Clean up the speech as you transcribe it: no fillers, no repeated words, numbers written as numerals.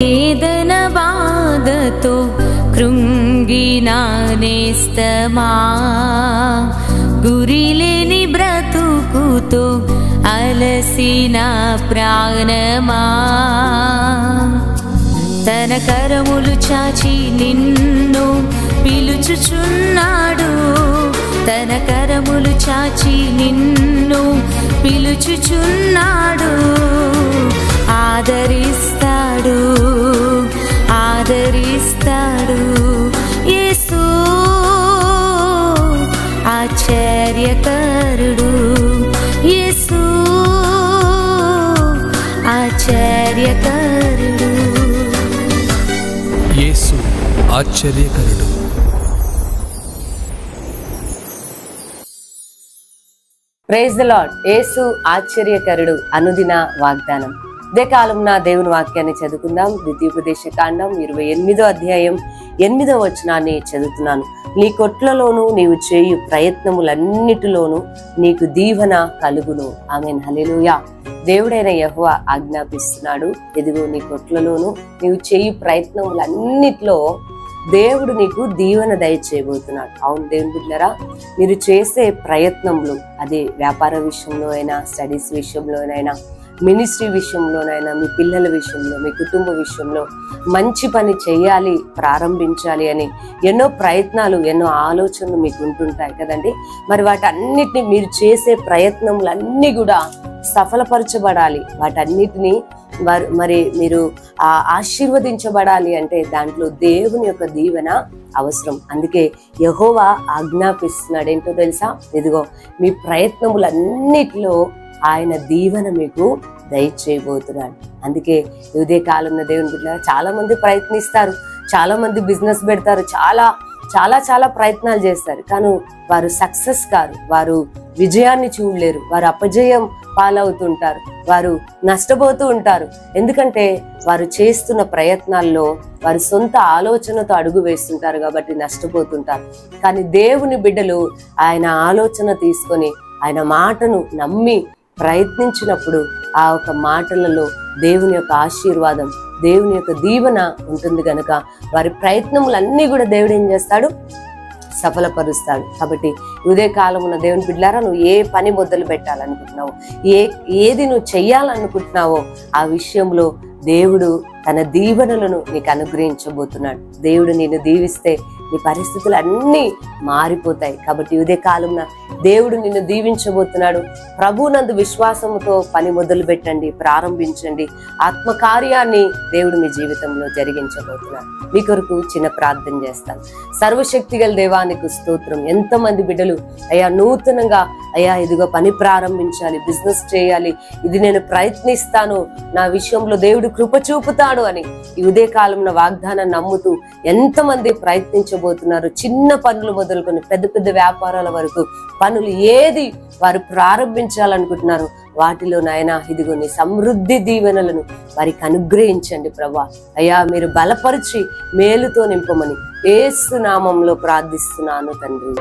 వేదన బాధతో కృంగిన నేస్తమా, గురిలేని బ్రతుకుతో అలసిన ప్రాణమా, తన కరములు చాచి నిన్ను పిలుచుచున్నాడు, తన కరములు చాచి నిన్ను పిలుచుచున్నాడు. ఆదరిస్తాడు, ఆదరిస్తాడు యేసు ఆశ్చర్యకరుడు, యేసు ఆశ్చర్యకరుడు, యేసు ఆశ్చర్యకరుడు. Praise the lord. యేసు ఆశ్చర్యకరుడు అనుదిన వాగ్దానం. ఇదే కాలంలో దేవుని వాక్యాన్ని చదువుకుందాం. ద్వితీయోపదేశ కాండం 28వ అధ్యాయం 8వ వచనాన్ని చదువుతున్నాను. నీ కొట్లలోను నీవు చేయు ప్రయత్నములన్నిటిలోనూ నీకు దీవెన కలుగును. ఆమేన్. హల్లెలూయా. దేవుడైన యెహోవా ఆజ్ఞాపిస్తున్నాడు, ఇదిగో నీ కొట్లలోను నీవు చేయు ప్రయత్నములన్నిటిలో దేవుడు నీకు దీవెన దయచేయబోతున్నాడు. అవును దేవుని బిడ్డలారా, మీరు చేసే ప్రయత్నములు, అది వ్యాపార విషయంలో అయినా, స్టడీస్ విషయంలో అయినా, మినిస్ట్రీ విషయంలోనైనా, మీ పిల్లల విషయంలో, మీ కుటుంబ విషయంలో మంచి పని చేయాలి, ప్రారంభించాలి అని ఎన్నో ప్రయత్నాలు, ఎన్నో ఆలోచనలు మీకు ఉంటుంటాయి కదండి. మరి వాటన్నిటిని మీరు చేసే ప్రయత్నములన్నీ కూడా సఫలపరచబడాలి. వాటన్నిటిని మరి మీరు ఆశీర్వదించబడాలి అంటే దాంట్లో దేవుని యొక్క దీవెన అవసరం. అందుకే యెహోవా ఆజ్ఞాపిస్తున్నాడు. ఏంటో తెలుసా? ఇదిగో మీ ప్రయత్నములన్నిటిలో ఆయన దీవెన మీకు దయచేయబోతున్నాడు. అందుకే ఉదయ కాలంలో దేవుని బిడ్డలారా, చాలా మంది ప్రయత్నిస్తారు, చాలా మంది బిజినెస్ పెడతారు, చాలా చాలా చాలా ప్రయత్నాలు చేస్తారు, కానీ వారు సక్సెస్ కారు, వారు విజయాన్ని చూడలేరు, వారు అపజయం పాలవుతుంటారు, వారు నష్టపోతూ ఉంటారు. ఎందుకంటే వారు చేస్తున్న ప్రయత్నాల్లో వారి సొంత ఆలోచనతో అడుగు వేస్తుంటారు కాబట్టి నష్టపోతుంటారు. కానీ దేవుని బిడ్డలు ఆయన ఆలోచన తీసుకొని ఆయన మాటను నమ్మి ప్రయత్నించినప్పుడు ఆ ఒక మాటలలో దేవుని యొక్క ఆశీర్వాదం, దేవుని యొక్క దీవెన ఉంటుంది కనుక వారి ప్రయత్నములన్నీ కూడా దేవుడు ఏం చేస్తాడు? సఫలపరుస్తాడు. కాబట్టి ఉదయ కాలమున దేవుని బిడ్డలారా, నువ్వు ఏ పని మొదలు పెట్టాలనుకుంటున్నావో, ఏది నువ్వు చెయ్యాలనుకుంటున్నావో ఆ విషయంలో దేవుడు తన దీవెనలను నీకు అనుగ్రహించబోతున్నాడు. దేవుడు నిన్ను దీవిస్తే నీ పరిస్థితులు అన్నీ మారిపోతాయి. కాబట్టి ఉదయ కాలంలో దేవుడు నిన్ను దీవించబోతున్నాడు. ప్రభువునందు విశ్వాసంతో పని మొదలు పెట్టండి, ప్రారంభించండి. ఆత్మకార్యాన్ని దేవుడు మీ జీవితంలో జరిగించబోతున్నాడు. మీ కొరకు చిన్న ప్రార్థన చేస్తాను. సర్వశక్తి గల దేవానికి స్తోత్రం. ఎంతమంది బిడ్డలు అయ్యా నూతనంగా అయ్యా ఇదిగో పని ప్రారంభించాలి, బిజినెస్ చేయాలి, ఇది నేను ప్రయత్నిస్తాను, నా విషయంలో దేవుడు కృప చూపుతాడు అని ఈ ఉదయ కాలంలో వాగ్దానాన్ని నమ్ముతూ ఎంతమంది ప్రయత్నించబోతున్నారు. చిన్న పనులు మొదలుకొని పెద్ద పెద్ద వ్యాపారాల వరకు పనులు ఏది వారు ప్రారంభించాలనుకుంటున్నారు వాటిలో నాయనా ఇదిగో నీ సమృద్ధి దీవెనలను వారికి అనుగ్రహించండి ప్రభా. అయ్యా మీరు బలపరిచి మేలుతో నింపమని యేసు నామంలో ప్రార్థిస్తున్నాను తండ్రి.